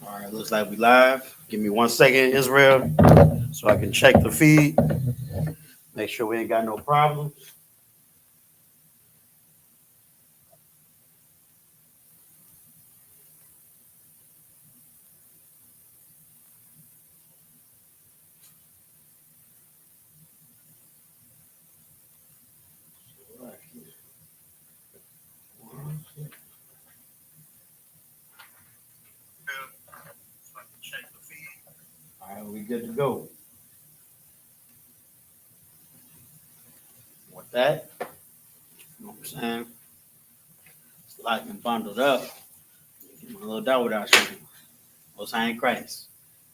All right, looks like we live. Give me 1 second, Israel, so I can check the feed. Make sure we ain't got no problems. All right, we good to go. With that, you know what I'm saying? It's like and bundled up. Get my little double without you. Most High in Christ.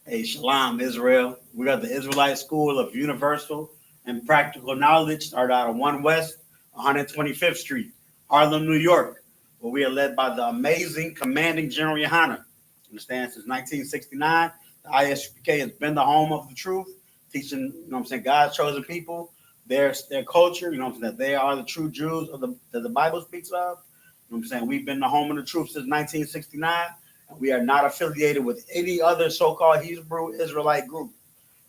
Hey, Shalom, Israel. We got the Israelite School of Universal and Practical Knowledge, started out of 1 West, 125th Street, Harlem, New York, where we are led by the amazing Commanding General Yohana. Understand, since 1969, the Isupk has been the home of the truth, teaching, you know what I'm saying, God's chosen people, their culture, you know what I'm saying, that they are the true Jews of that the Bible speaks of. You know what I'm saying? We've been the home of the truth since 1969. We are not affiliated with any other so-called Hebrew Israelite group.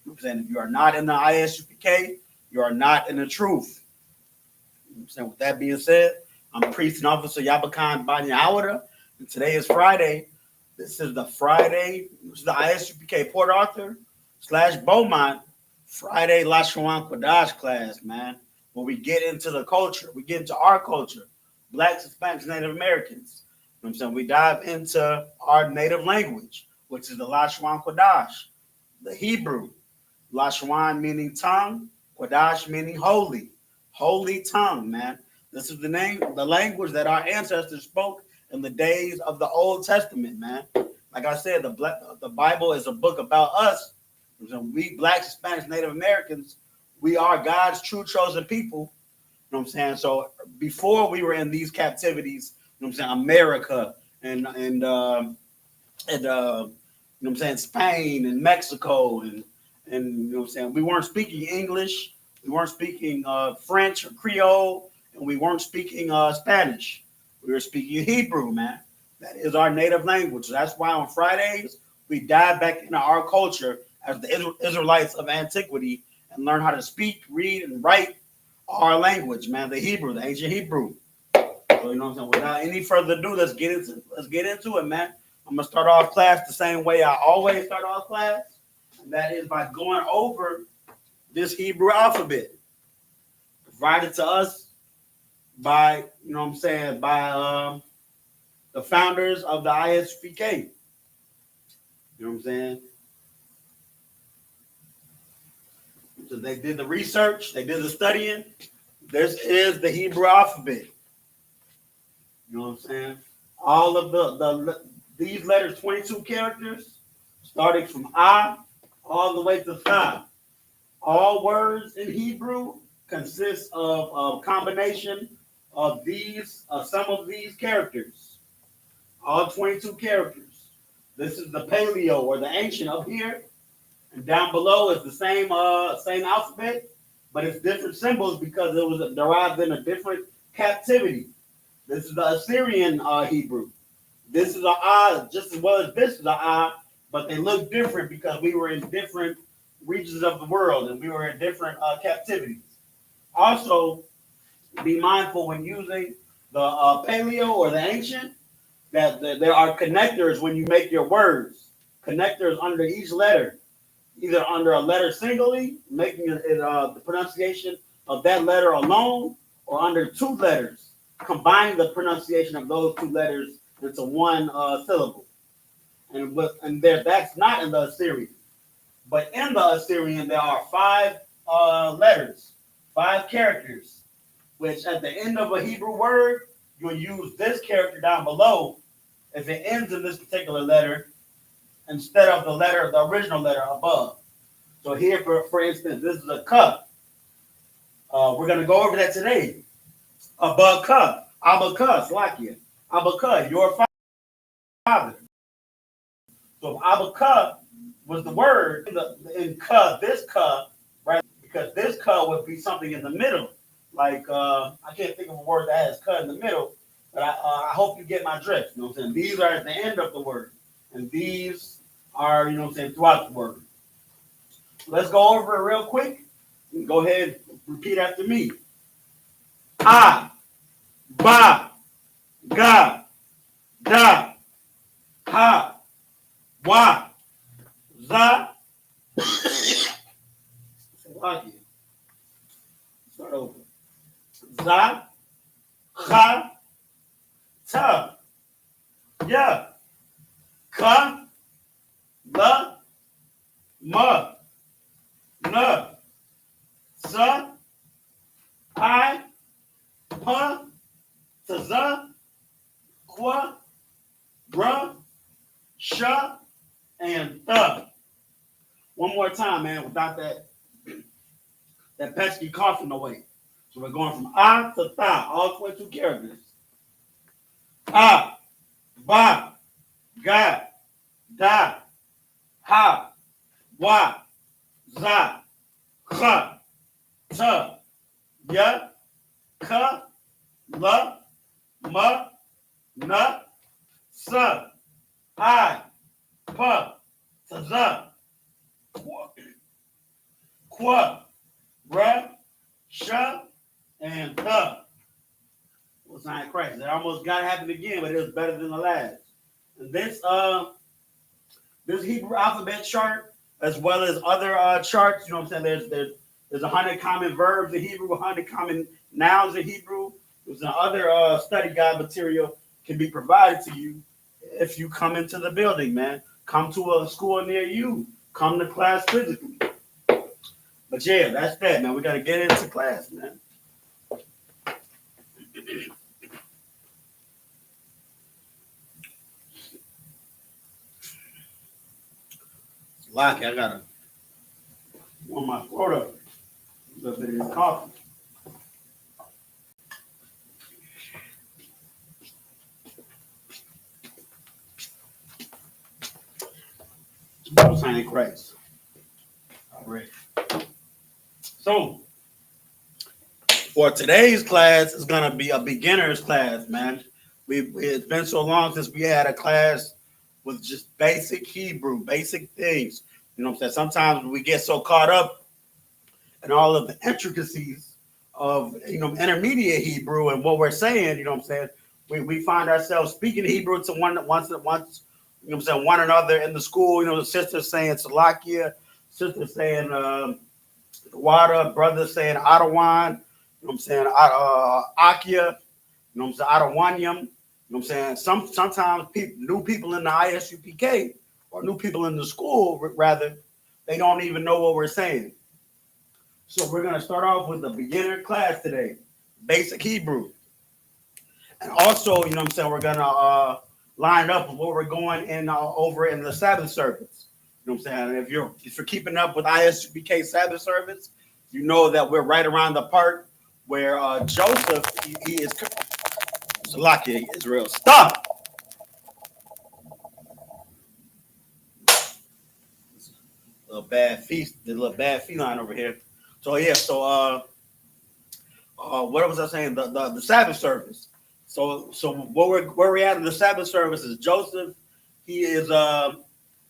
You know what I'm saying? If you are not in the Isupk, you are not in the truth. You know what I'm saying? With that being said, I'm Priest and Officer Yabakan Bani Awada, and today is Friday. This is the Friday, this is the Isupk Port Arthur / Beaumont Friday Lashawan Qadash class, man. Where we get into the culture, we get into our culture, Blacks, Hispanics, Native Americans. You know what I'm saying? We dive into our native language, which is the Lashawan Qadash, the Hebrew. Lashawan meaning tongue, Qadash meaning holy, holy tongue, man. This is the name, the language that our ancestors spoke in the days of the Old Testament, man. Like I said, the Bible is a book about us. We Blacks, Hispanics, Native Americans, we are God's true chosen people. You know what I'm saying? So before we were in these captivities, you know what I'm saying, America and you know what I'm saying, Spain and Mexico and you know what I'm saying, we weren't speaking English, we weren't speaking French or Creole, and we weren't speaking Spanish. We were speaking Hebrew, man. That is our native language. So that's why on Fridays we dive back into our culture as the Israelites of antiquity and learn how to speak, read, and write our language, man. The Hebrew, the ancient Hebrew. So you know what I'm saying. Without any further ado, let's get into it, man. I'm gonna start off class the same way I always start off class, and that is by going over this Hebrew alphabet provided to us by, you know what I'm saying, by the founders of the Isupk. You know what I'm saying? So they did the research, they did the studying. This is the Hebrew alphabet. You know what I'm saying? All of these letters, 22 characters, starting from I all the way to Tha. All words in Hebrew consist of a combination of some of these characters. All 22 characters. This is the paleo or the ancient up here. And down below is the same alphabet, but it's different symbols because it was derived in a different captivity. This is the Assyrian Hebrew. This is a I, just as well as this is a I, but they look different because we were in different regions of the world and we were in different captivities. Also, be mindful when using the paleo or the ancient that there are connectors when you make your words. Connectors under each letter, either under a letter singly, making the pronunciation of that letter alone, or under 2 letters, combining the pronunciation of those 2 letters into one syllable. And that's not in the Assyrian. But in the Assyrian, there are 5 letters, 5 characters, which at the end of a Hebrew word, you'll use this character down below if it ends in this particular letter instead of the original letter above. So here, for instance, this is a cup. We're going to go over that today. Abaka, Abaka, Slakia. Abaka, your father. So Abaka was the word in ka, this ka, right? Because this ka would be something in the middle. Like, I can't think of a word that has ka in the middle, but I hope you get my drift. You know what I'm saying? These are at the end of the word. And these are, you know what I'm saying, throughout the word. Let's go over it real quick. Go ahead, repeat after me. Ah, ba, ga, da, ha, wa, za. Start over. Za, ha, ta, ya, ka, la, ma, na, sa, I, pa, ta, za, qua, bra, sha, and the. One more time, man, without that pesky coughing away. So we're going from ah to tha, all 22 characters. Ah, ba, ga, da, ha, wa, za, kha, ta, ya, ka, la, ma, na, sa, I, pa, ta, za, qua, ra, sha, and the. Well, sign Christ. It almost got to happen again, but it was better than the last. And this Hebrew alphabet chart, as well as other charts, you know what I'm saying? There's 100 common verbs in Hebrew, 100 common nouns in Hebrew. There's other study guide material can be provided to you if you come into the building, man. Come to a school near you. Come to class physically. But yeah, that's that, man. We got to get into class, man. Lucky, I got to warm my throat up. A little bit of this coffee. Sign Christ. All right. So, for today's class, it's gonna be a beginner's class, man. It's been so long since we had a class with just basic Hebrew, basic things. You know what I'm saying? Sometimes we get so caught up in all of the intricacies of intermediate Hebrew and what we're saying. You know what I'm saying? We find ourselves speaking Hebrew to once. You know what I'm saying? One another in the school. You know, the sister's saying Salakia, sister saying Wada, brother saying Adawan. You know what I'm saying? Akia. You know what I'm saying? Adawanyam. You know what I'm saying? Sometimes new people in the Isupk or new people in the school, rather, they don't even know what we're saying. So we're going to start off with a beginner class today, basic Hebrew. And also, you know what I'm saying, we're going to line up with what we're going in over in the Sabbath service. You know what I'm saying? If you're keeping up with Isupk Sabbath service, you know that we're right around the part where Joseph, he is Salakia, Israel. Stop! The little bad feline over here. So yeah, what was I saying? The Sabbath service. So where we're at in the Sabbath service is Joseph. He is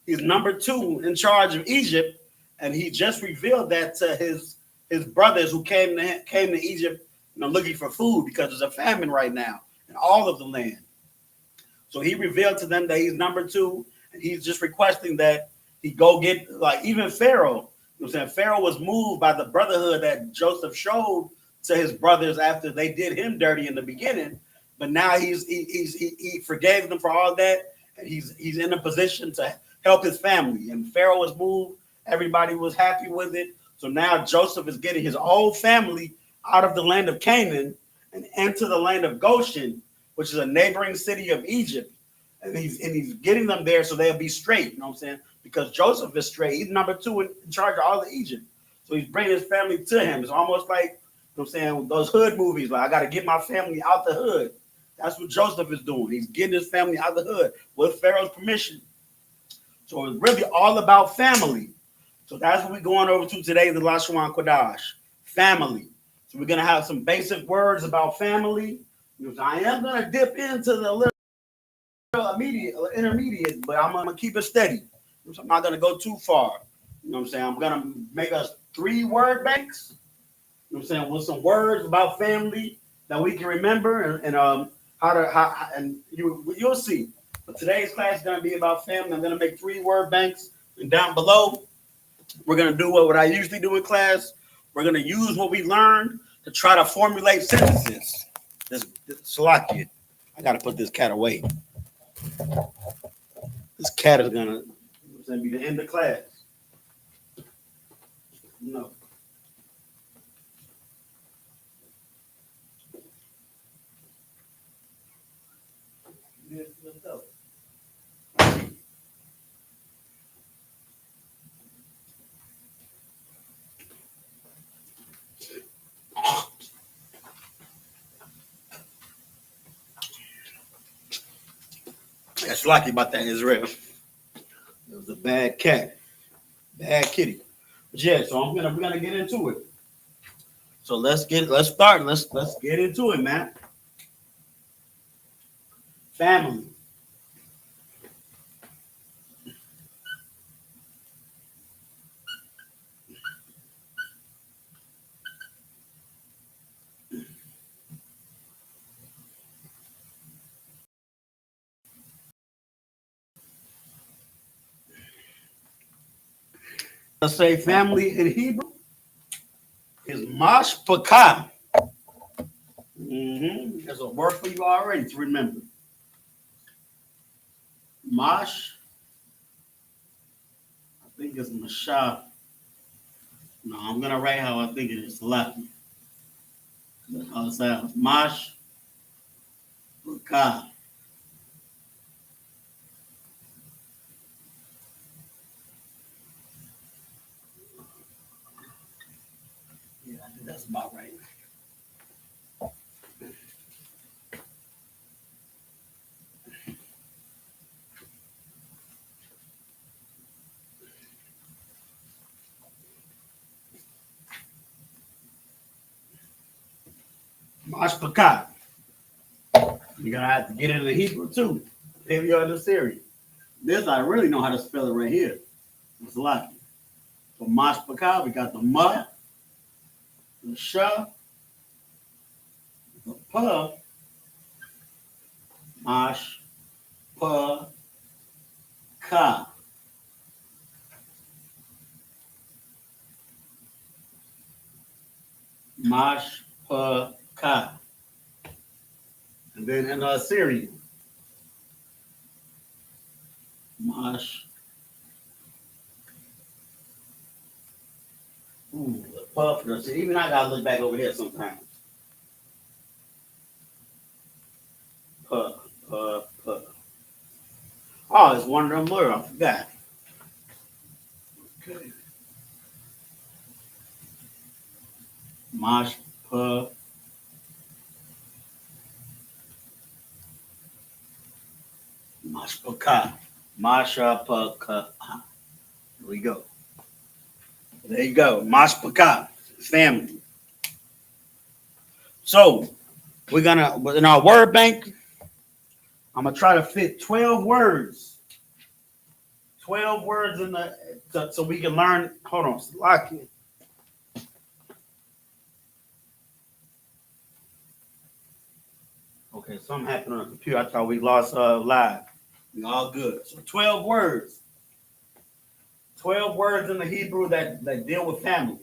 he's number 2 in charge of Egypt, and he just revealed that to his brothers who came to Egypt, looking for food because there's a famine right now in all of the land. So he revealed to them that he's number 2, and he's just requesting that he go get, like, even Pharaoh. You know what I'm saying? Pharaoh was moved by the brotherhood that Joseph showed to his brothers after they did him dirty in the beginning, but now he forgave them for all that, and he's in a position to help his family. And Pharaoh was moved; everybody was happy with it. So now Joseph is getting his whole family out of the land of Canaan and into the land of Goshen, which is a neighboring city of Egypt, and he's getting them there so they'll be straight. You know what I'm saying? Because Joseph is straight; he's number 2 in charge of all of Egypt. So he's bringing his family to him. It's almost like, you know what I'm saying, those hood movies, like, I got to get my family out the hood. That's what Joseph is doing. He's getting his family out the hood with Pharaoh's permission. So it's really all about family. So that's what we're going over to today, the Lashawan Qadash, family. So we're going to have some basic words about family. I am going to dip into the little intermediate, but I'm going to keep it steady. So I'm not gonna go too far. You know what I'm saying? I'm gonna make us 3 word banks. You know what I'm saying? With some words about family that we can remember and how and you'll see. But today's class is gonna be about family. I'm gonna make 3 word banks, and down below we're gonna do what I usually do in class. We're gonna use what we learned to try to formulate sentences. This Salakia. I gotta put this cat away. This cat is gonna be the end of class. No. Let's go. That's lucky about that Israel. It was a bad cat, bad kitty. But yeah, so we're gonna get into it. So let's start. Let's get into it, man. Family. Let's say family in Hebrew is mashpakah. There's a word for you already to remember. Mash, I think it's mashah. No, I'm gonna write how I think it is. Lucky. That's how it sounds. Mash, pakah. Yeah, I think that's about right. Mashpakah. You're gonna have to get into the Hebrew too. If you're in the series. This I really know how to spell it right here. It's lucky. So mashpakah, we got the ma, the sha, the pa, mash, pa, ka. Mash, pa, ka. And then in Syrian, mash. Ooh, the puff. Even I gotta look back over here sometimes. Puff, puff, puff. Oh, it's one of them words. I forgot. Okay. Mash, puff. Mashpaka. Mashapaka. Here we go. There you go. Mashpaka. Family. So we're gonna in our word bank, I'm gonna try to fit 12 words. 12 words in the so we can learn. Hold on, lock it. Okay, something happened on the computer. I thought we lost live. We all good. So 12 words. 12 words in the Hebrew that deal with family.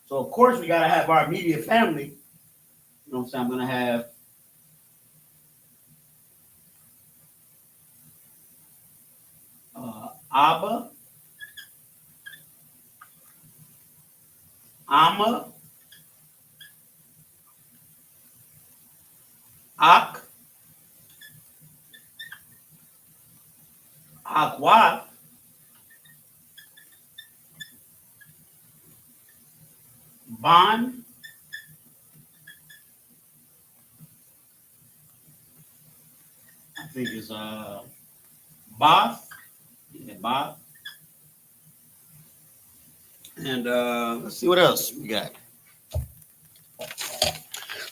So of course we gotta have our immediate family. You know what I'm saying? I'm gonna have Abba, Amma, Ak, Akwa, Ban, I think it's Bath, yeah, Bath. And let's see what else we got.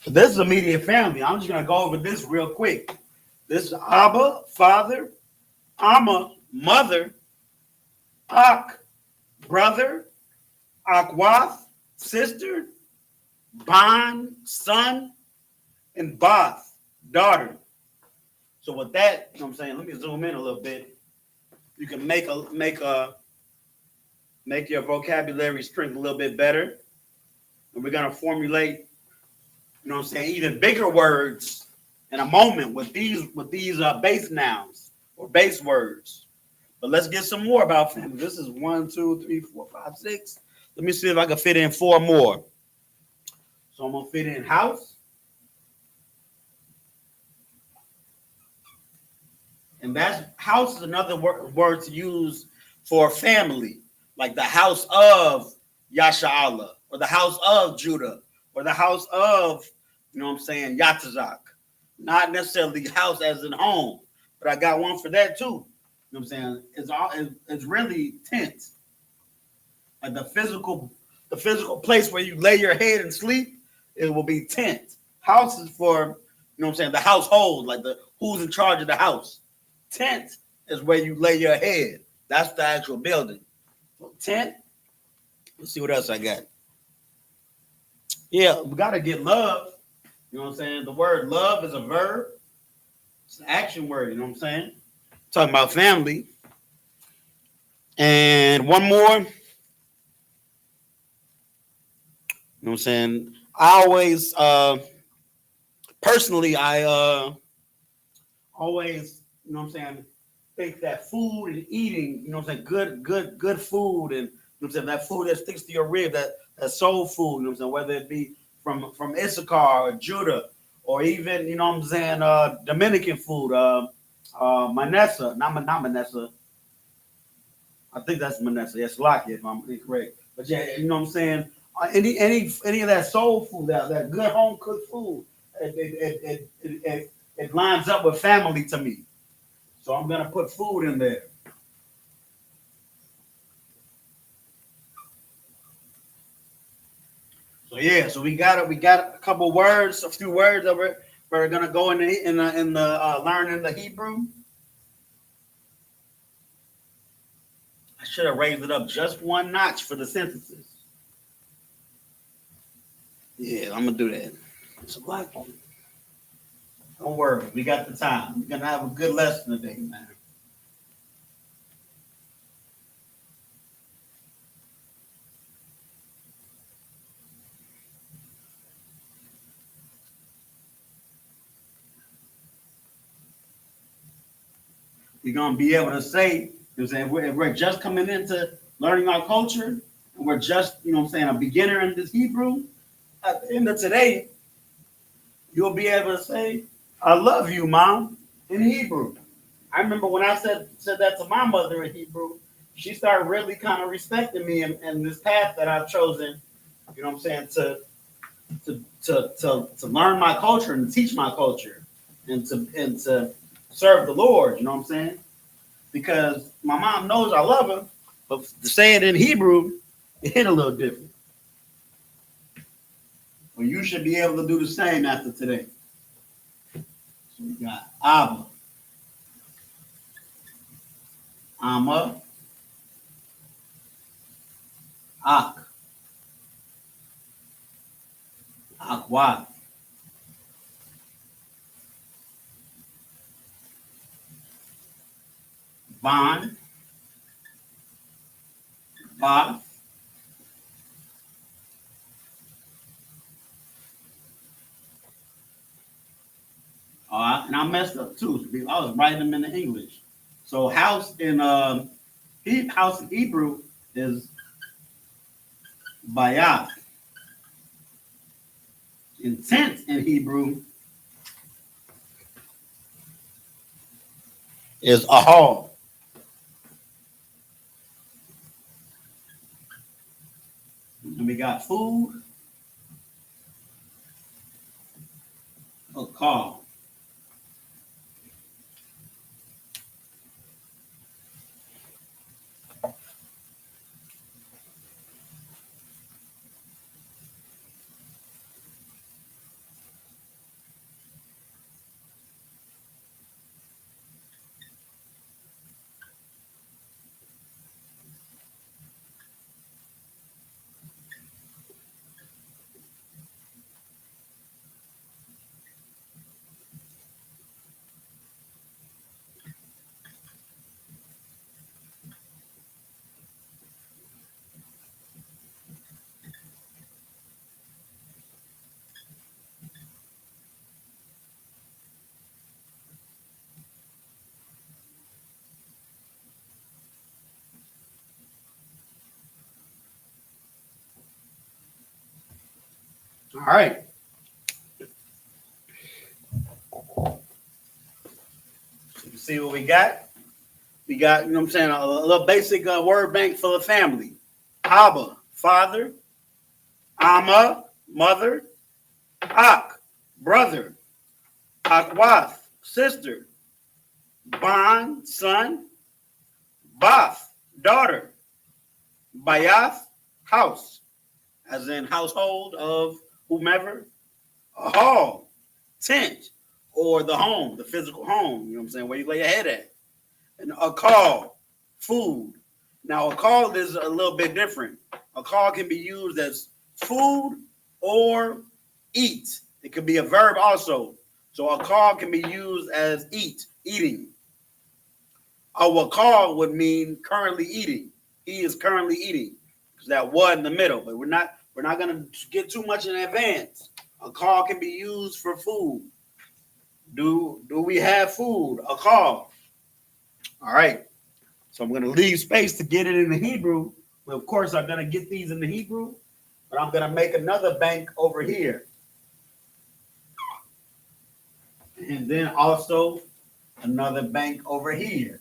So this is immediate family. I'm just gonna go over this real quick. This is Abba, father, Amma, mother, Ak, brother. Akwath, sister. Ban, son. And Bath, daughter. So with that, you know what I'm saying, let me zoom in a little bit. You can make your vocabulary strength a little bit better. And we're gonna formulate, you know what I'm saying, even bigger words in a moment with these base nouns or base words. But let's get some more about family. This is 1, 2, 3, 4, 5, 6. Let me see if I can fit in 4 more. So I'm gonna fit in house, and that's house is another word to use for family, like the house of Yasha'Allah, or the house of Judah, or the house of, you know what I'm saying, Yatazak. Not necessarily house as in home, but I got one for that too. You know what I'm saying? It's really tent, like the physical place where you lay your head and sleep. It will be tent. House is for, you know what I'm saying, the household, like the who's in charge of the house. Tent is where you lay your head. That's the actual building. So tent. Let's see what else I got. Yeah, we gotta get love. You know what I'm saying? The word love is a verb. It's an action word. You know what I'm saying? Talking about family. And one more. You know what I'm saying? I always, personally, I always, you know what I'm saying, think that food and eating, you know what I'm saying, good food, and you know what I'm saying, that food that sticks to your rib, that soul food, you know what I'm saying, whether it be from Issachar or Judah, or even, you know what I'm saying, Dominican food, Manessa, not Manessa. I think that's Manessa. Yes, Lockett, if I'm incorrect. But yeah, you know what I'm saying. Any of that soul food, that good home cooked food, it lines up with family to me. So I'm gonna put food in there. So yeah, so we got a couple words, a few words that we're gonna go in the learning the Hebrew. I should have raised it up just one notch for the sentences. Yeah, I'm gonna do that. It's a black one. Don't worry, we got the time. We're gonna have a good lesson today, man. We're gonna be able to say, you know what I'm saying, if we're just coming into learning our culture, and we're just, you know what I'm saying, a beginner in this Hebrew, at the end of today, you'll be able to say, I love you, mom, in Hebrew. I remember when I said that to my mother in Hebrew, she started really kind of respecting me in this path that I've chosen, you know what I'm saying, to learn my culture and to teach my culture and to serve the Lord, you know what I'm saying? Because my mom knows I love her, but to say it in Hebrew, it hit a little different. Well, you should be able to do the same after today. So we got Abba, Amma, Ak, Akwa, Van, Ba. All right, and I messed up too because I was writing them in the English. So house in Hebrew is Bayat. Intent in Hebrew is Ahal. And we got food, a call. All right. You see what we got? We got, you know what I'm saying, a little basic word bank for the family. Abba, father. Amma, mother. Ak, brother. Akwath, sister. Ban, son. Bath, daughter. Bayath, house, as in household of whomever. A hall, tent, or the home, the physical home, you know what I'm saying, where you lay your head at. And a call, food. Now, a call is a little bit different. A call can be used as food or eat. It could be a verb also. So a call can be used as eat, eating. A wakal would mean currently eating. He is currently eating. Because that was in the middle, but we're not gonna get too much in advance. A call can be used for food. Do we have food? A call. All right. So I'm gonna leave space to get it in the Hebrew. Well, of course, I'm gonna get these in the Hebrew, but I'm gonna make another bank over here. And then also another bank over here.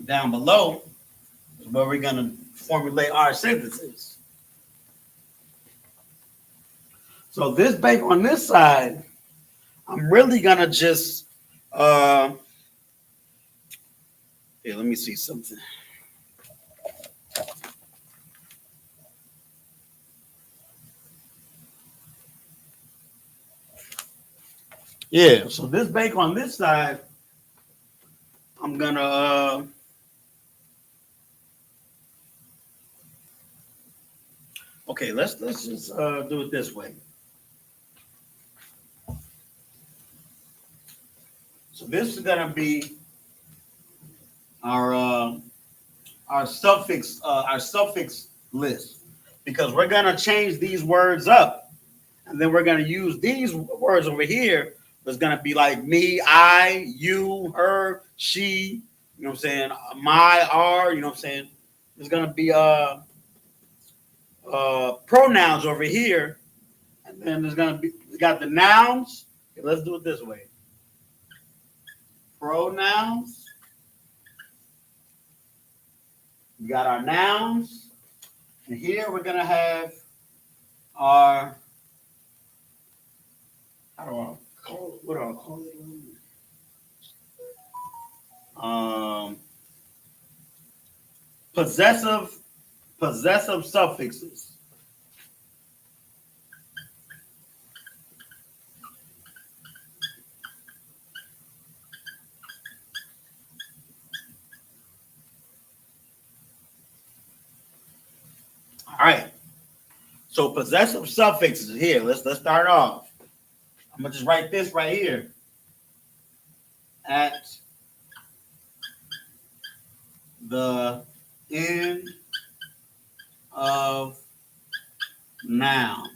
Down below is where we're going to formulate our sentences. So this bank on this side, I'm really going to just, here, let me see something. Yeah, so this bank on this side, I'm going to, okay, let's just do it this way. So this is gonna be our suffix list, because we're gonna change these words up, and then we're gonna use these words over here. It's gonna be like me, I, you, her, she. You know what I'm saying? My, our. You know what I'm saying? There's gonna be pronouns over here, and then there's gonna be, we got the nouns. Okay, let's do it this way. Pronouns. We got our nouns. And here we're gonna have our, how do I call it? What do I call it? Possessive suffixes. All right. So possessive suffixes here. Let's start off. I'm gonna just write this right here. At the end of noun.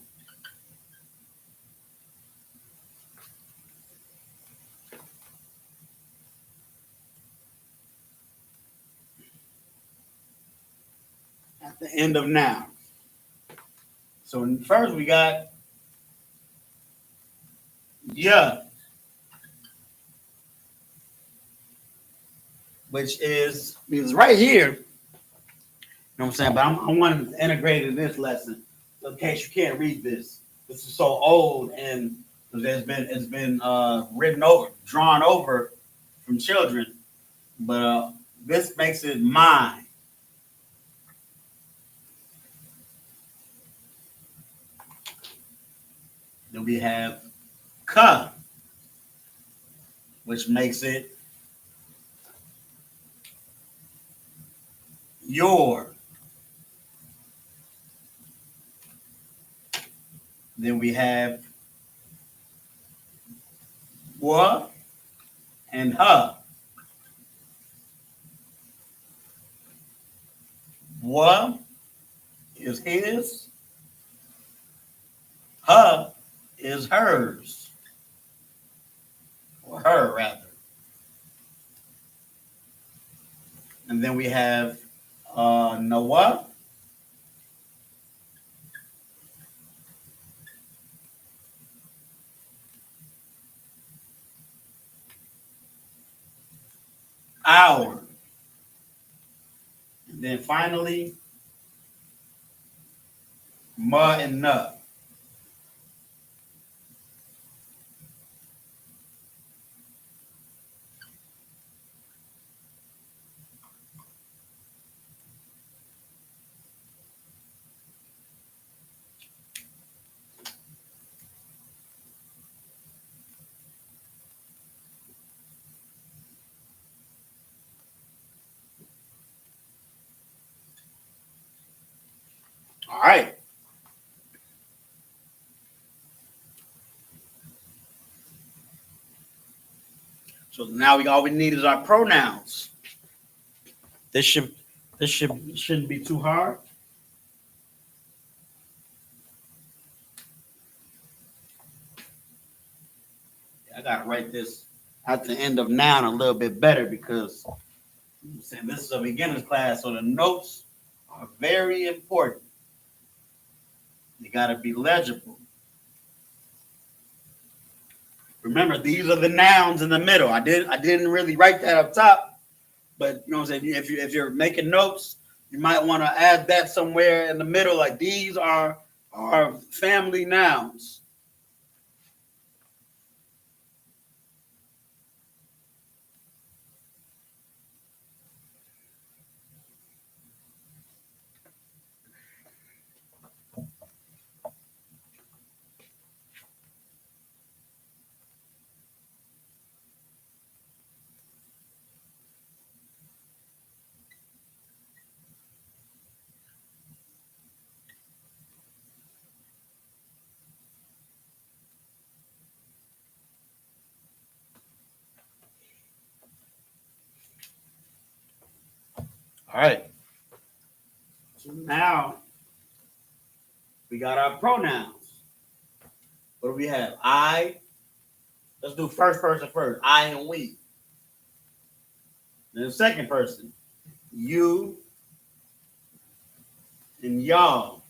At the end of noun. So first we got yeah, which means right here. You know what I'm saying? But I wanted to integrate in this lesson in case you can't read this. This is so old, and it's been written over, drawn over from children. But this makes it mine. Then we have ka, which makes it your. Then we have wa and ha. Wa is his, Her is hers, or her rather. And then we have Noah. Our. And then finally, Ma and Na. All right. So now all we need is our pronouns. This shouldn't be too hard. I gotta write this at the end of noun a little bit better because I'm saying this is a beginner's class, so the notes are very important. They gotta be legible. Remember, these are the nouns in the middle. I didn't really write that up top, but you know what I'm saying. If you're making notes, you might want to add that somewhere in the middle. Like these are family nouns. All right. So now we got our pronouns. What do we have? I. Let's do first person first. I and we. Then the second person. You and y'all.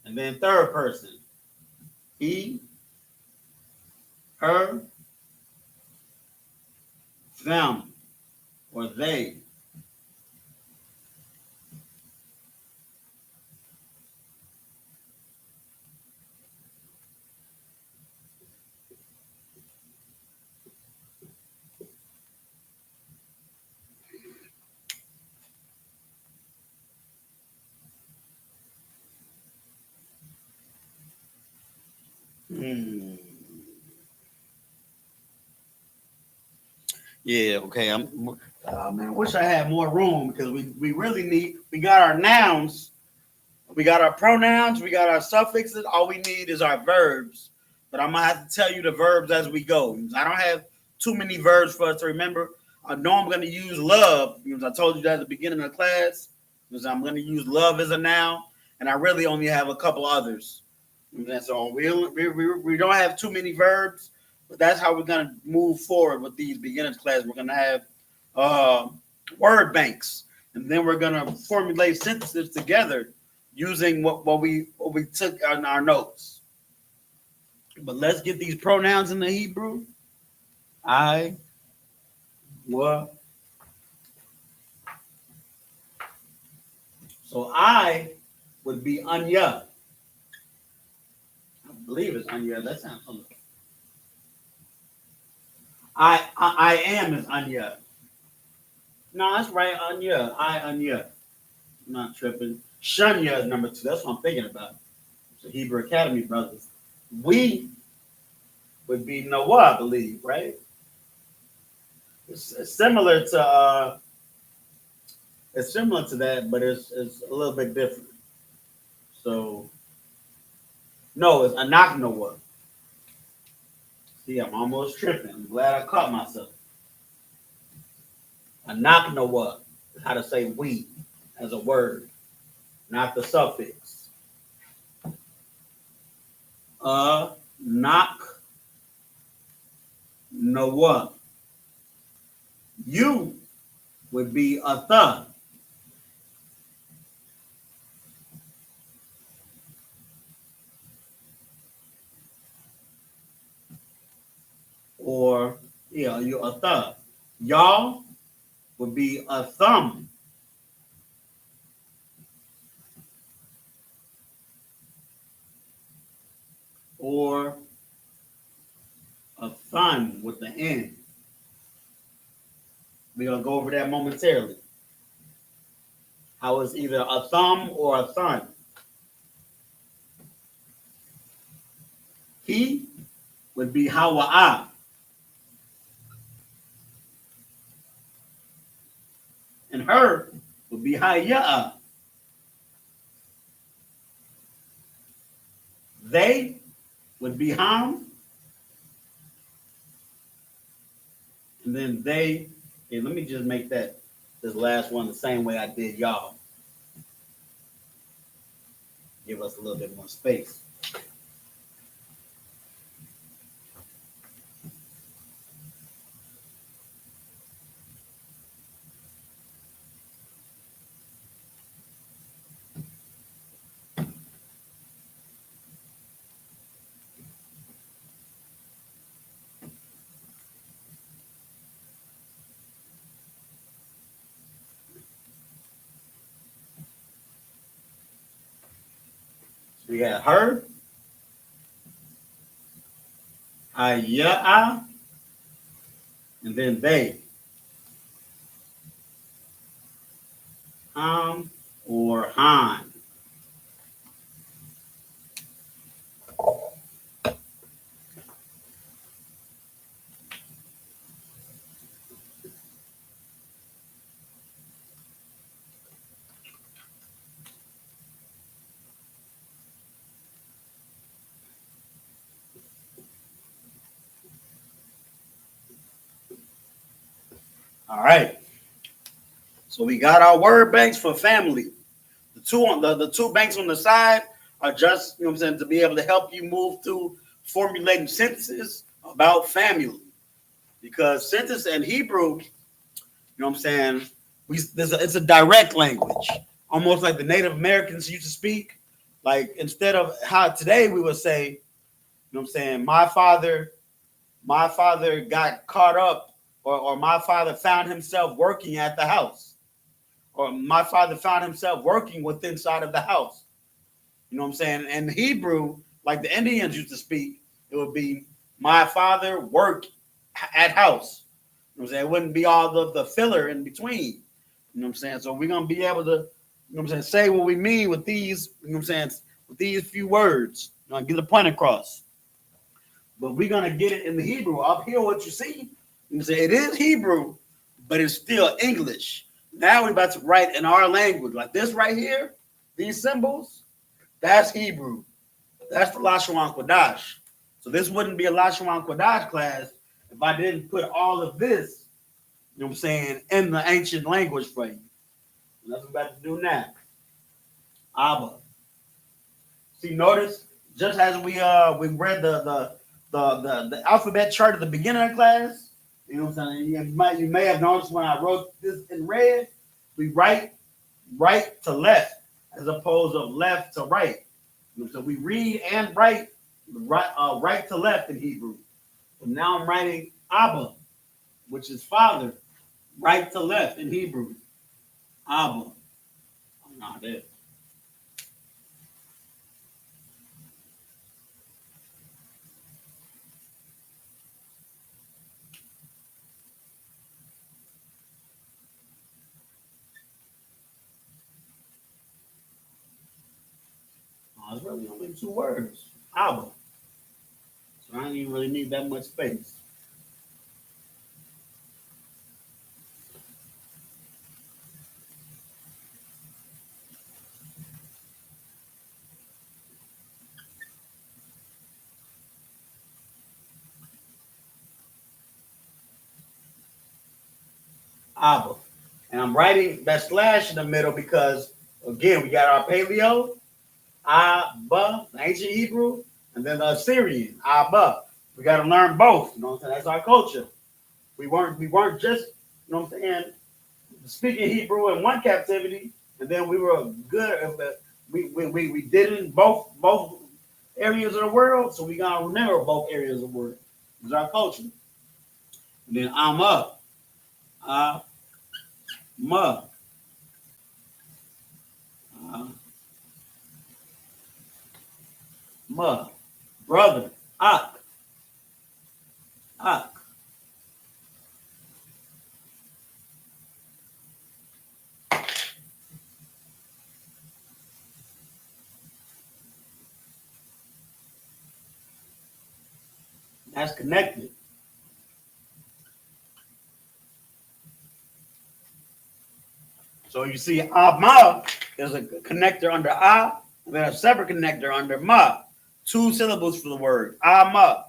And then third person. He, her, them, or they. Hmm. Yeah, okay. Man, I wish I had more room because we really we got our nouns, we got our pronouns, we got our suffixes. All we need is our verbs. But I'm gonna have to tell you the verbs as we go. I don't have too many verbs for us to remember. I know I'm gonna use love because I told you that at the beginning of the class. Because I'm gonna use love as a noun, and I really only have a couple others. And so we don't have too many verbs, but that's how we're gonna move forward with these beginners class. We're gonna have uh, word banks, and then we're gonna formulate sentences together using what we took on our notes. But let's get these pronouns in the Hebrew. I, wa. So I would be anya. I believe it's anya. That sounds familiar. I am is anya. No, that's right, anya. I anya. I'm not tripping. Shunya is number 2. That's what I'm thinking about. So Hebrew Academy brothers. We would be Noah, I believe, right? It's similar to that, but it's a little bit different. So no, it's Anak Noah. See, I'm almost tripping. I'm glad I caught myself. Anak Noah is how to say we as a word. not the suffix. Knock, Noah. You would be a thug. Or, yeah, you're a thug. Y'all would be a thumb. Or a thun with the N. We're going to go over that momentarily. How it's either a thumb or a thun. He would be Hawa'a. And her would be Haya'a. They would be Ham. And then they, okay, let me just make that this last one the same way I did y'all. Give us a little bit more space. We had her, Haya'a, and then they. Ham or Han. All right. So we got our word banks for family. The two banks on the side are just, you know what I'm saying, to be able to help you move through formulating sentences about family. Because sentence in Hebrew, you know what I'm saying, it's a direct language, almost like the Native Americans used to speak. Like instead of how today we would say, you know what I'm saying, my father got caught up, or my father found himself working at the house, or my father found himself working within inside of the house. You know what I'm saying? In Hebrew, like the Indians used to speak, it would be my father worked at house. You know what I'm saying? It wouldn't be all the filler in between. You know what I'm saying? So we're gonna be able to, you know what I'm saying, say what we mean with these, you know what I'm saying, with these few words. You know, get the point across. But we're gonna get it in the Hebrew. Up here, what you see, you say it is Hebrew, but it's still English. Now we're about to write in our language, like this right here, these symbols, that's Hebrew. That's the Lashawan Qadash. So this wouldn't be a Lashawan Qadash class if I didn't put all of this, you know what I'm saying, in the ancient language for you. And that's what we're about to do now. Abba. See, notice, just as we read the alphabet chart at the beginning of the class, you know what I'm saying? You may have noticed when I wrote this in red, we write right to left as opposed to left to right. So we read and write right to left in Hebrew. But now I'm writing Abba, which is father, right to left in Hebrew. Abba. Oh, not it. Oh, it's really only two words. Abba. So I don't even really need that much space. Abba. And I'm writing that slash in the middle because Again, we got our Paleo, Abba, ancient Hebrew, and then the Assyrian, Abba. We got to learn both. You know what I'm saying? That's our culture. We weren't just, you know what I'm saying, speaking Hebrew in one captivity, and then we were good. We did it in both areas of the world, so we gotta remember both areas of the world. It's our culture. And then uh, ma, uh, ma, brother, ak, ak. That's connected. So you see, ma is a connector under a, and then a separate connector under ma. Two syllables for the word ma.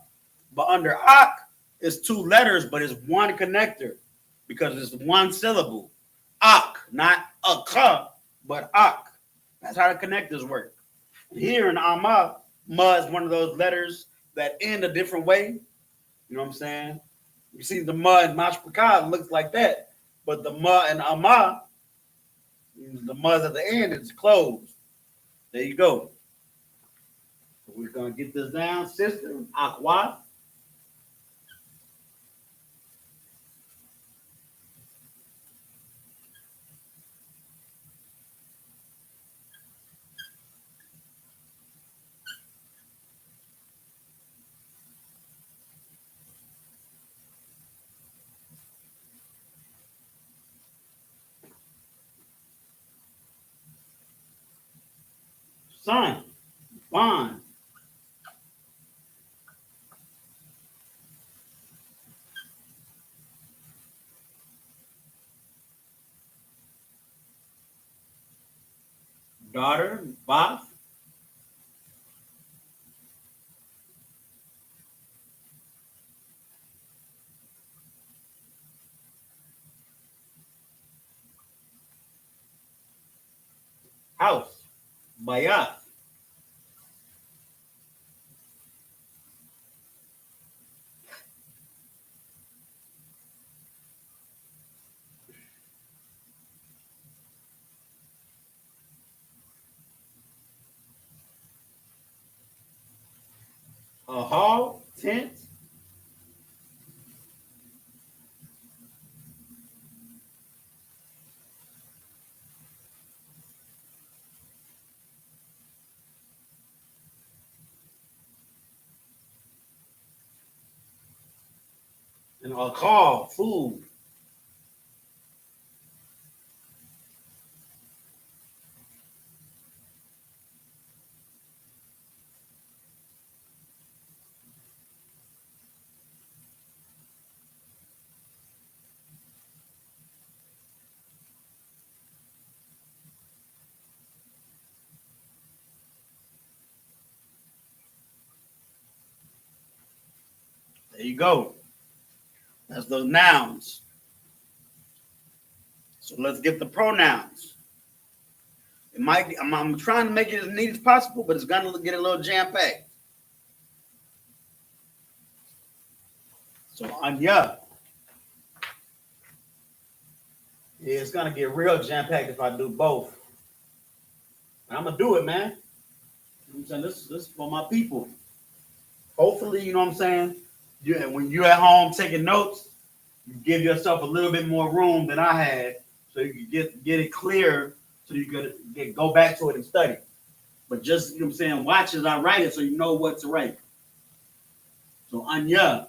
But under ak, it's two letters, but it's one connector because it's one syllable. Ak, not aka, but ak. That's how the connectors work. Here in ama, ma is one of those letters that end a different way. You know what I'm saying? You see the ma in mashpaka looks like that, but the ma in ama, the ma's at the end, it's closed. There you go. So we're gonna get this down, sister. Aqua. Son. Bond. Daughter. Boss. House. Bayat. A hall. Tent. And a call. Food. There you go. That's those nouns. So let's get the pronouns. It might be, I'm trying to make it as neat as possible, but it's gonna get a little jam packed. So Anya, yeah, it's gonna get real jam packed if I do both. And I'm gonna do it, man. I'm saying this is for my people. Hopefully, you know what I'm saying. When you're at home taking notes, you give yourself a little bit more room than I had, so you can get it clear, so you could go back to it and study. But just, you know what I'm saying, watch as I write it, so you know what to write. So Anya,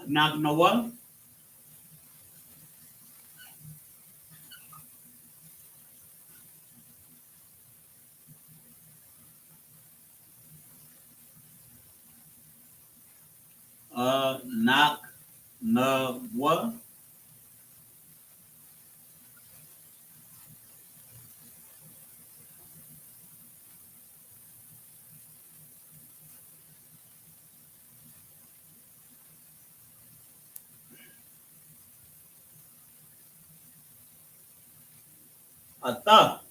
now you know what? Knock Na what? Ata.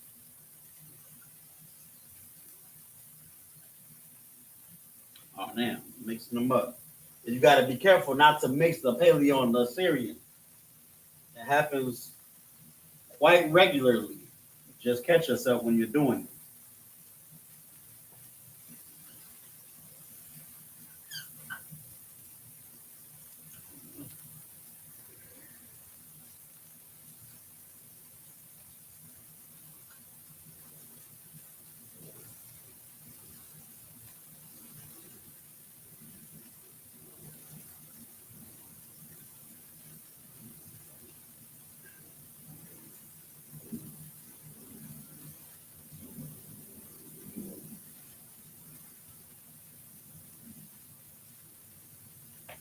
Oh damn, mixing them up. You got to be careful not to mix the Paleo and the Assyrian. It happens quite regularly. Just catch yourself when you're doing it.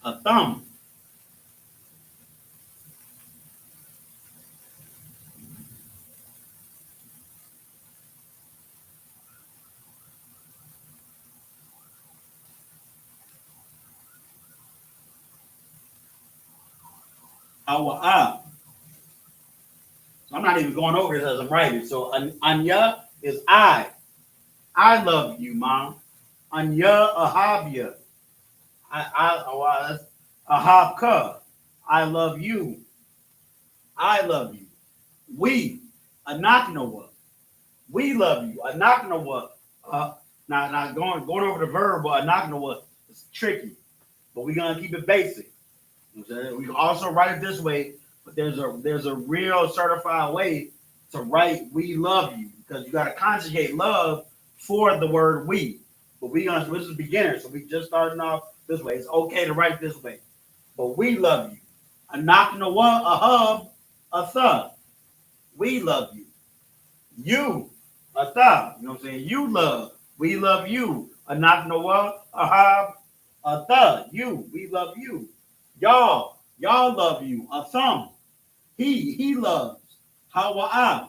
A thumb. Our eye. I'm not even going over this as I'm writing. So Anya is I. I love you, mom. Anya ahabya. That's ahabka. I love you. I love you. We. Anaknawa. We love you. Anaknawa. Now going over the verb, but anaknawa is tricky. But we're gonna keep it basic. We can also write it this way, but there's a real certified way to write "we love you" because you got to conjugate love for the word "we." But this is beginner, so we just starting off this way. It's okay to write it this way, but we love you. A knock on the one, a hub, a thug. We love you. You, a thug. You know what I'm saying? You love. We love you. A knock on the one, a hub, a thug. You, we love you. Y'all love you. A thumb. He loves. How I.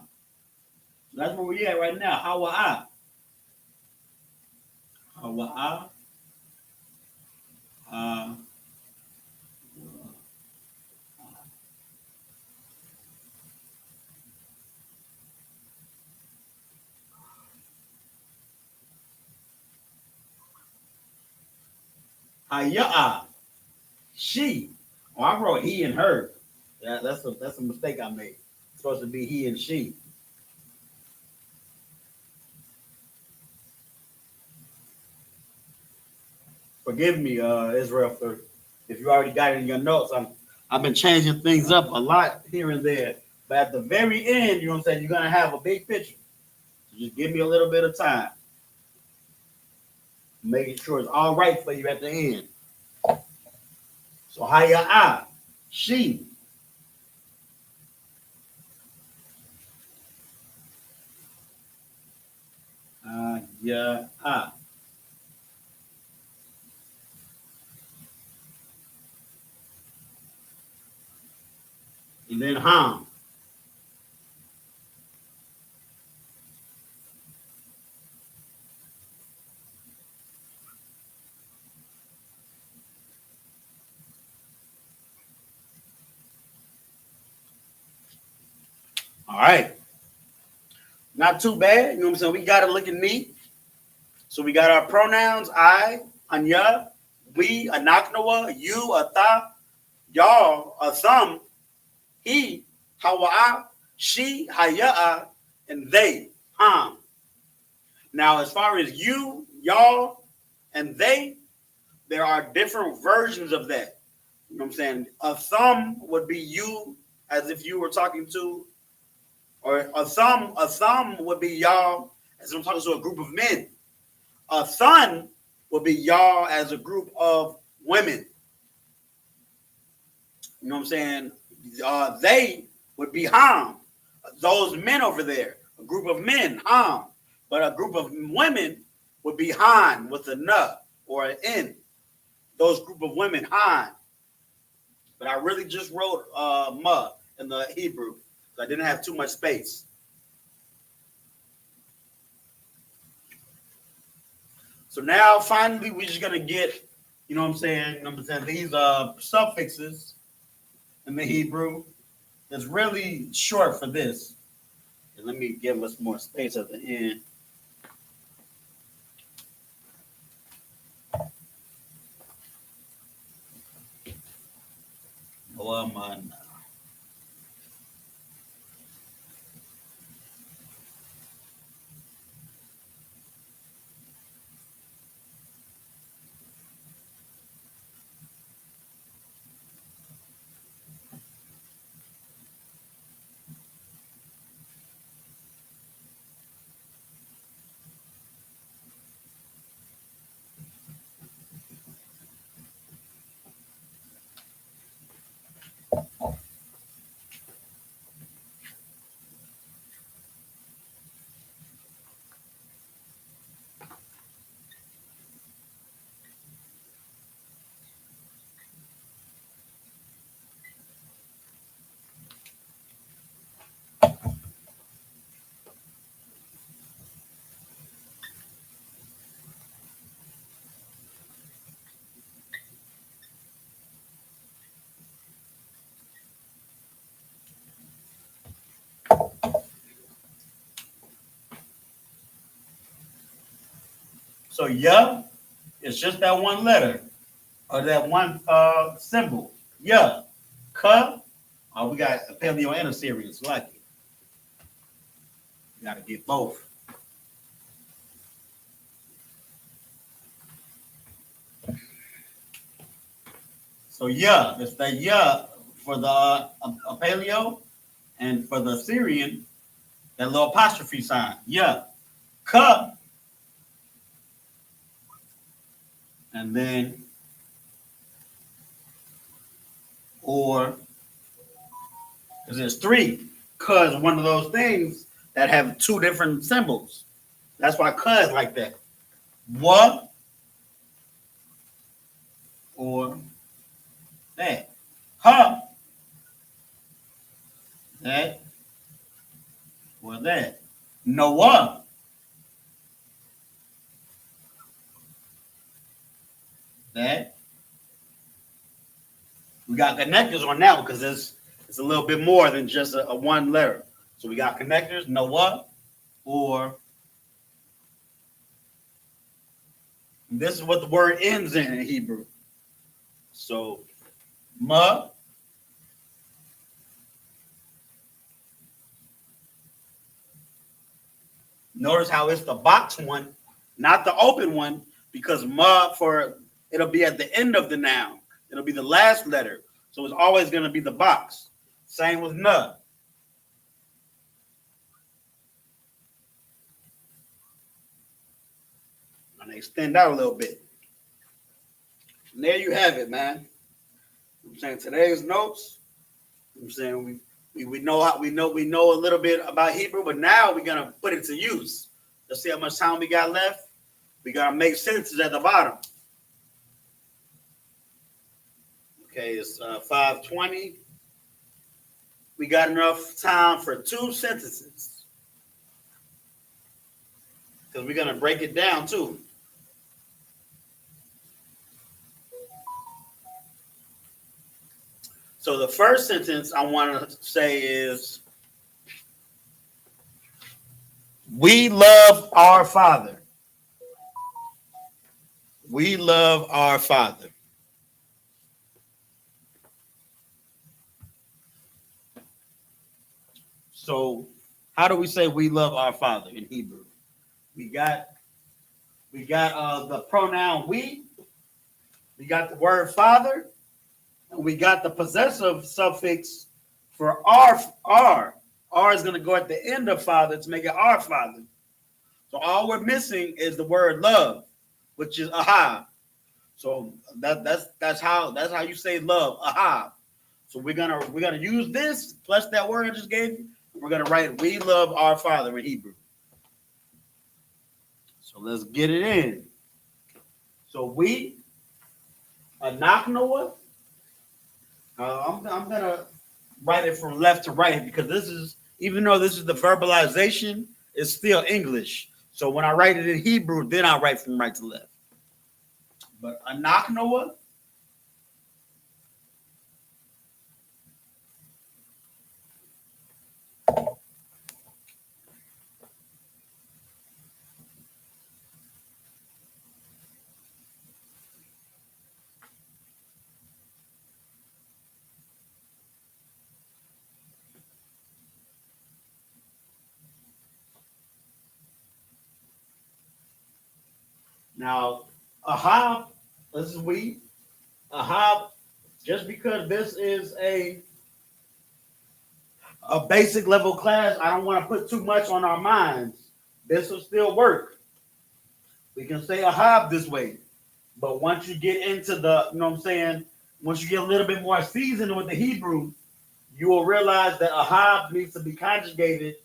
That's where we at right now. How I. How I. Uh, Hayah. She. Oh, I wrote he and her. Yeah, that's a mistake I made. It's supposed to be he and she. Forgive me, Israel, for if you already got it in your notes. I've been changing things up a lot here and there. But at the very end, you know what I'm saying, you're gonna have a big picture. So just give me a little bit of time. Making sure it's all right for you at the end. So Hayah. She. Yeah. And then Ham. All right. Not too bad. You know what I'm saying? We got to look at me. So we got our pronouns I, Anya, we, Anaknawa, you, Ata, y'all, Asam, he, Hawa'a, she, Haya'a, and they, Ham. Now, as far as you, y'all, and they, there are different versions of that. You know what I'm saying? Asam would be you as if you were talking to, or Asam would be y'all as if I'm talking to a group of men. A son would be y'all as a group of women. You know what I'm saying? They would be Ham. Those men over there, a group of men, Ham. But a group of women would be Han with a N or an N. Those group of women, Han. but I really just wrote ma in the Hebrew. So I didn't have too much space. So now finally we're just gonna get, you know what I'm saying? These suffixes in the Hebrew is really short for this. And let me give us more space at the end. Man. So yeah, it's just that one letter or that one symbol. Yeah. Ka. We got a Paleo and a Syrian. So like it. You gotta get both. So yeah, it's that yeah for the Paleo, and for the Syrian, that little apostrophe sign. Yeah. Ka. And then or because there's three. Ka is one of those things that have two different symbols. That's why ka is like that. Wa or that. Ha. That or that. Noah. That. We got connectors on that one because it's a little bit more than just a one letter. So we got connectors, Noah, or this is what the word ends in Hebrew. So ma. Notice how it's the box one, not the open one, because ma for it'll be at the end of the noun. It'll be the last letter. So it's always going to be the box. Same with na. And extend out a little bit. And there you have it, man. I'm saying today's notes. I'm saying we know how we know a little bit about Hebrew, but now we're gonna put it to use. Let's see how much time we got left. We gotta make sentences at the bottom. Okay, it's 5:20. We got enough time for 2 sentences because we're gonna break it down too. So the first sentence I want to say is, we love our Father. We love our Father. So how do we say we love our Father in Hebrew? We got the pronoun we got the word Father, and we got the possessive suffix for our. R is going to go at the end of Father to make it our Father. So all we're missing is the word love, which is aha. So that's how you say love, aha. So we're gonna use this plus that word I just gave you. We're gonna write we love our Father in Hebrew. So let's get it in. So we anachnoah, I'm gonna write it from left to right because this is, even though this is the verbalization, it's still English. So when I write it in Hebrew, then I write from right to left. But a knock Noah. Now, Ahab, this is we. Ahab, just because this is a basic level class, I don't want to put too much on our minds. This will still work. We can say Ahab this way. But once you get into the, you know what I'm saying, once you get a little bit more seasoned with the Hebrew, you will realize that Ahab needs to be conjugated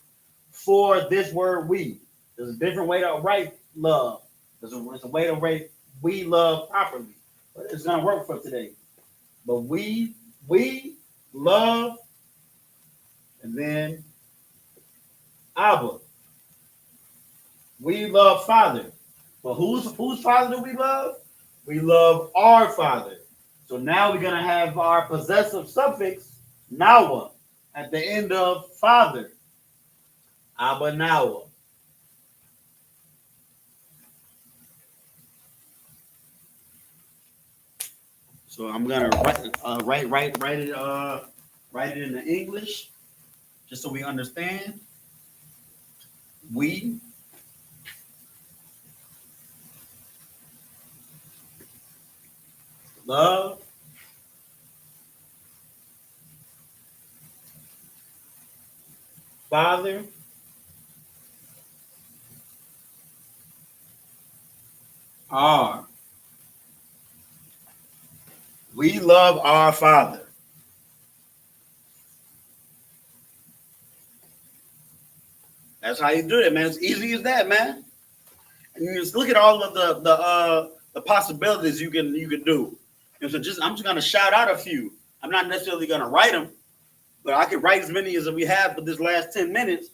for this word we. There's a different way to write love. There's a way to write we love properly. But it's going to work for today. But we love, and then Abba. We love Father. But whose Father do we love? We love our Father. So now we're going to have our possessive suffix, Nawa, at the end of Father. Abba Nawa. So I'm gonna write it in the English, just so we understand. We love Father our. We love our Father. That's how you do it, man. It's easy as that, man. And you just look at all of the possibilities you can do. And so I'm just gonna shout out a few. I'm not necessarily gonna write them, but I can write as many as we have for this last 10 minutes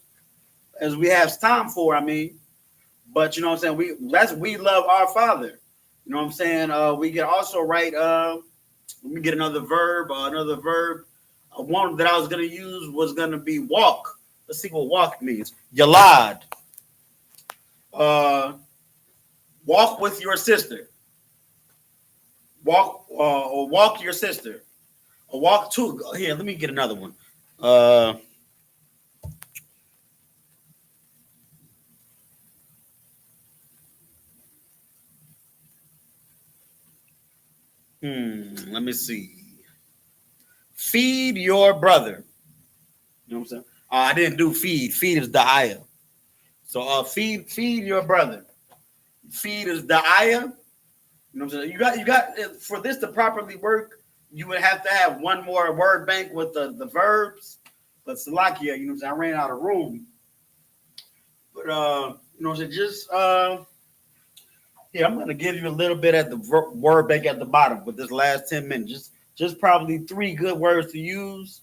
as we have time for. I mean, but you know what I'm saying? We love our Father. You know what I'm saying? We can also write. Let me get another verb. One that I was gonna use was gonna be walk. Let's see what walk means. Yalad. Walk with your sister. Walk or walk your sister. Or walk to. Here, let me get another one. Let me see. Feed your brother. You know what I'm saying? I didn't do feed. Feed is da'aya. So feed your brother. Feed is da'aya. You know what I'm saying? You got for this to properly work, you would have to have one more word bank with the verbs. But Salakia, you know what I'm saying? I ran out of room. But you know what I'm saying? Just I'm gonna give you a little bit at the word bank at the bottom with this last 10 minutes. Just probably 3 good words to use.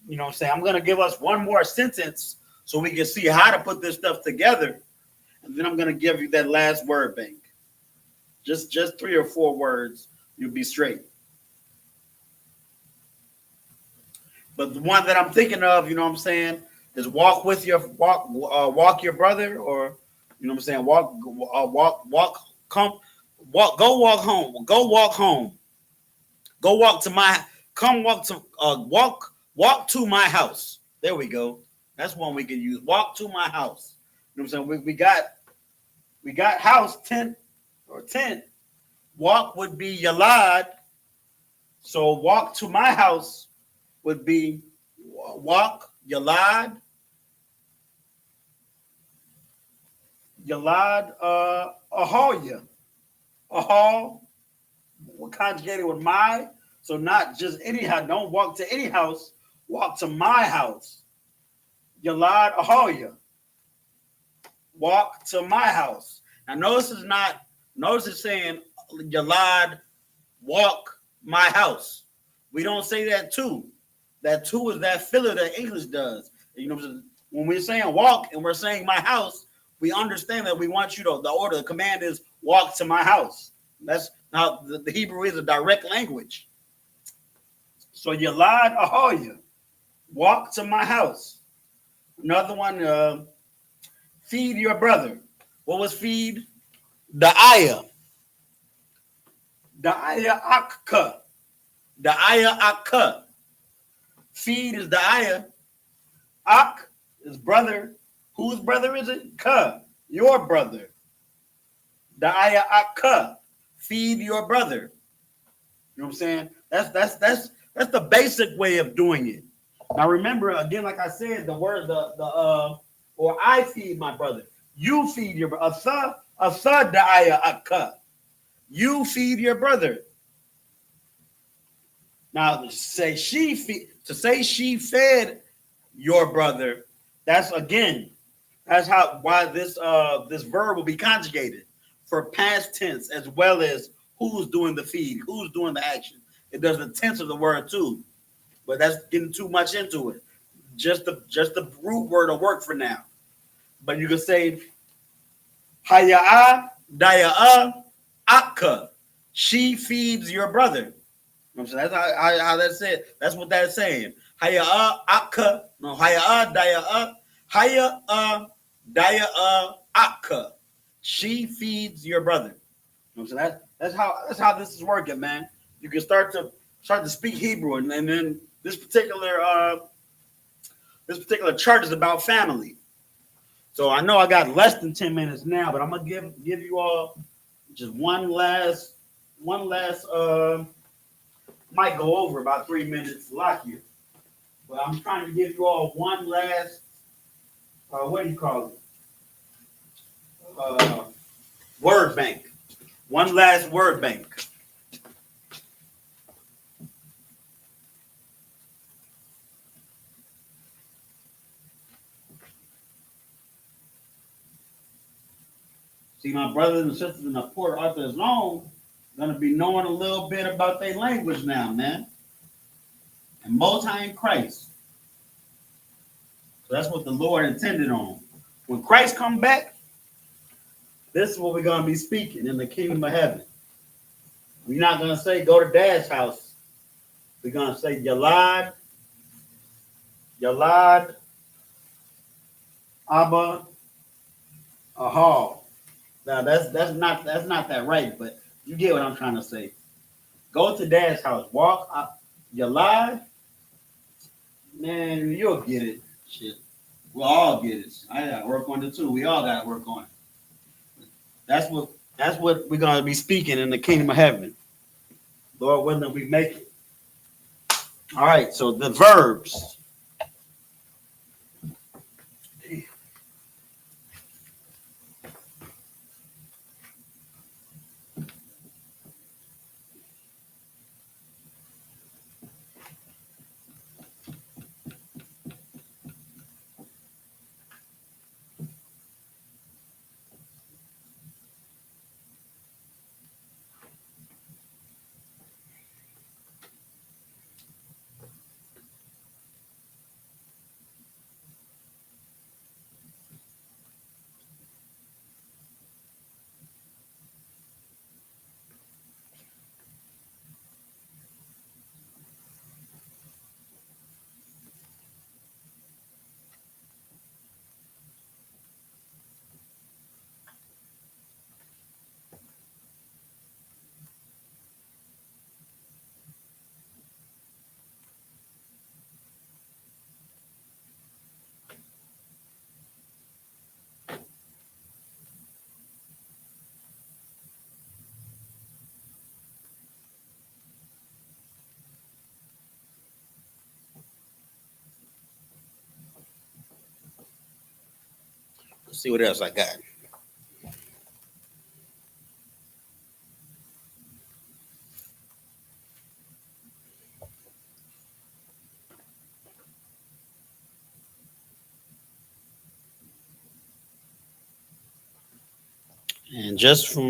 You know what I'm saying? I'm gonna give us one more sentence so we can see how to put this stuff together. And then I'm gonna give you that last word bank. Just 3 or 4 words, you'll be straight. But the one that I'm thinking of, you know what I'm saying, is walk your brother, or you know what I'm saying, go walk home. Go walk to my walk to my house. There we go. That's one we can use. Walk to my house. You know what I'm saying? We got house tent. Walk would be Yalad. So walk to my house would be walk Yalad. Aholia. Ahal. We're conjugated with my. So not just any house. Don't walk to any house. Walk to my house. Yalad Aholia. Walk to my house. Now notice it's saying Yalad walk my house. We don't say that too. That too is that filler that English does. You know, when we're saying walk and we're saying my house, we understand that we want you to, the order, the command is walk to my house. That's how the Hebrew is a direct language. So Yalad Ahoya, walk to my house. Another one, feed your brother. What was feed? Da'aya. Da'aya akka. Da'aya akka. Feed is Da'aya. Ak is brother. Whose brother is it? Ka. Your brother. Da'aya akka. Feed your brother. You know what I'm saying? That's the basic way of doing it. Now remember, again, like I said, the word, or I feed my brother. You feed your brother. Asa da'aya akka. You feed your brother. Now to say she fed your brother, that's again, that's why this verb will be conjugated for past tense as well as who's doing the feed, who's doing the action. It does the tense of the word too, but that's getting too much into it. Just the root word will work for now. But you can say Haya'a Daya'a Akka. She feeds your brother. You know what I'm saying? That's how that's it. That's what that's saying. Haya'a Akka. No, Haya'a Daya'a. Haya'a Daya'a Akka. She feeds your brother. You know what I'm saying? That's how this is working, man. You can start to speak Hebrew, and then this particular chart is about family. So I know I got less than 10 minutes now, but I'm gonna give you all just one last might go over about 3 minutes lock you. But I'm trying to give you all one last what do you call it? Word bank. One last word bank. See, my brothers and sisters in the Port Arthur Zone going to be knowing a little bit about their language now, man. And multi in Christ. So that's what the Lord intended on. When Christ come back, this is what we're going to be speaking in the kingdom of heaven. We're not going to say go to Dad's house. We're going to say Yalad, Abba, Ahal. Now that's not that right, but you get what I'm trying to say. Go to Dad's house, walk up, Yalad, man, you'll get it. Shit, we'll all get it. I gotta work on it too. We all gotta work on it. That's what we're gonna be speaking in the kingdom of heaven. Lord willing, we make it. All right, so the verbs. Let's see what else I got. And just from,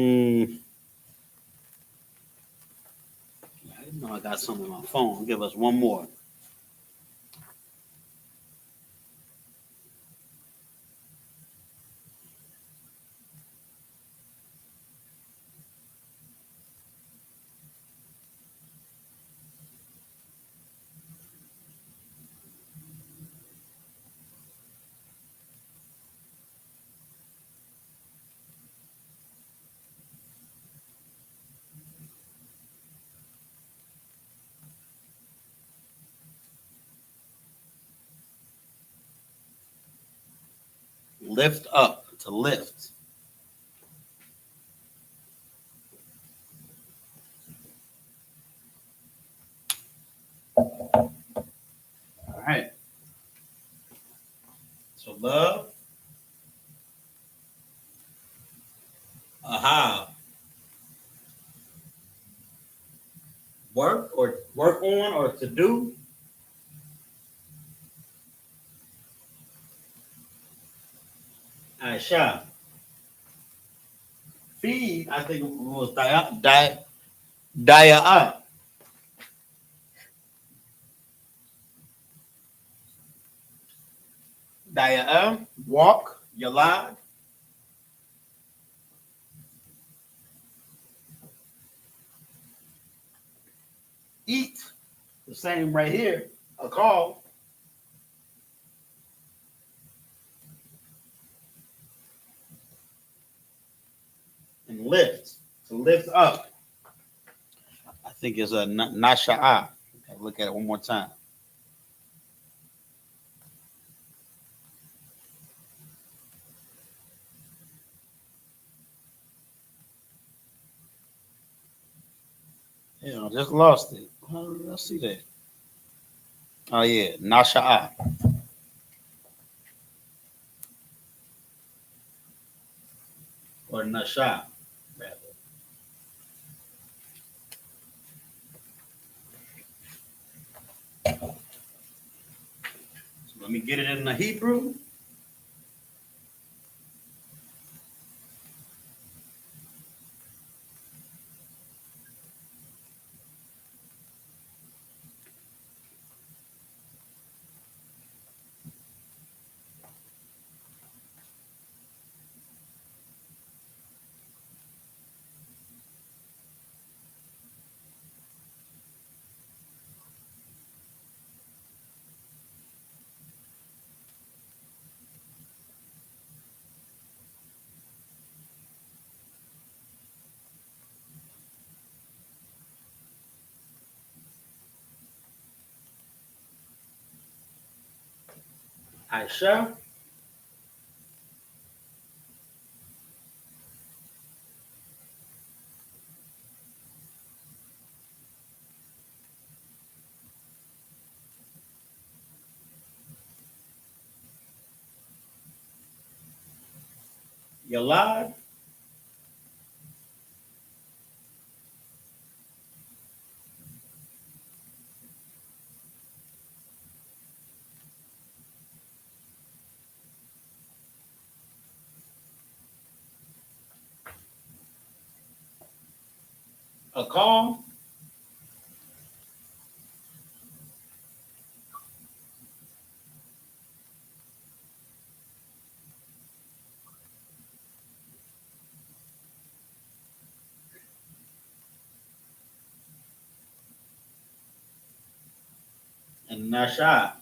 I didn't know I got something in my phone. Give us one more. Lift up, to lift. All right. So love, aha, work or work on or to do. Aisha, feed. I think it was Daya, walk, Yalad, eat. The same right here. A call and lift. To lift up. I think it's a Nasha'a. Look at it one more time. Yeah, I just lost it. Let's see that. Oh yeah, Nasha'a. Or Nasha, rather. So let me get it in the Hebrew. Aisha, Yalad, a call, and Nasha.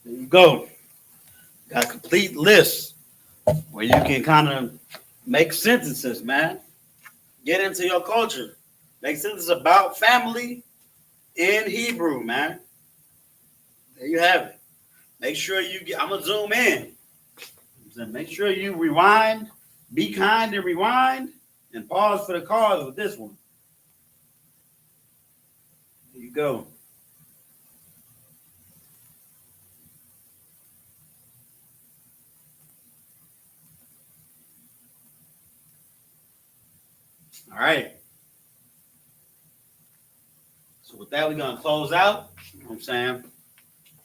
There you go. Got a complete list where you can kind of make sentences, man. Get into your culture. Make sentences about family in Hebrew, man. There you have it. Make sure you get, I'm going to zoom in. Make sure you rewind, be kind and rewind, and pause for the cause with this one. There you go. All right. So with that, we're gonna close out. You know what I'm saying?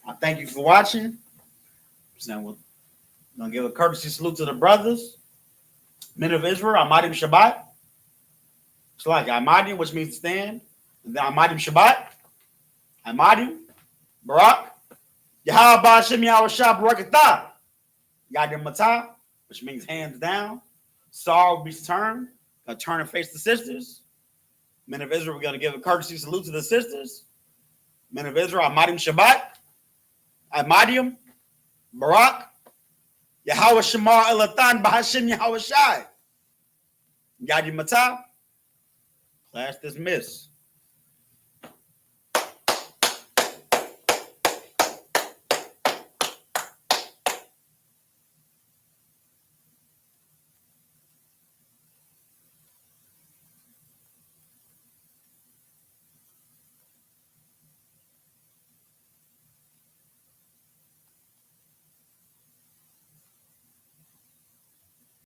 I thank you for watching. I'm saying we're gonna give a courtesy salute to the brothers, men of Israel, Amadim Shabbat. It's like Amadim, which means stand. And then Amadim Shabbat, Amadim, Barak, Yahweh Hashem Yahweh Shah Barakatah, Yadim Matah, which means hands down. Saul will be turned, gonna turn and face the sisters. Men of Israel, we're gonna give a courtesy salute to the sisters. Men of Israel, Amadim Shabbat, Amadim, Barak, Yahweh Shema Elatan Bahashim Yahweh Shai. Yadim Matah. Class dismissed.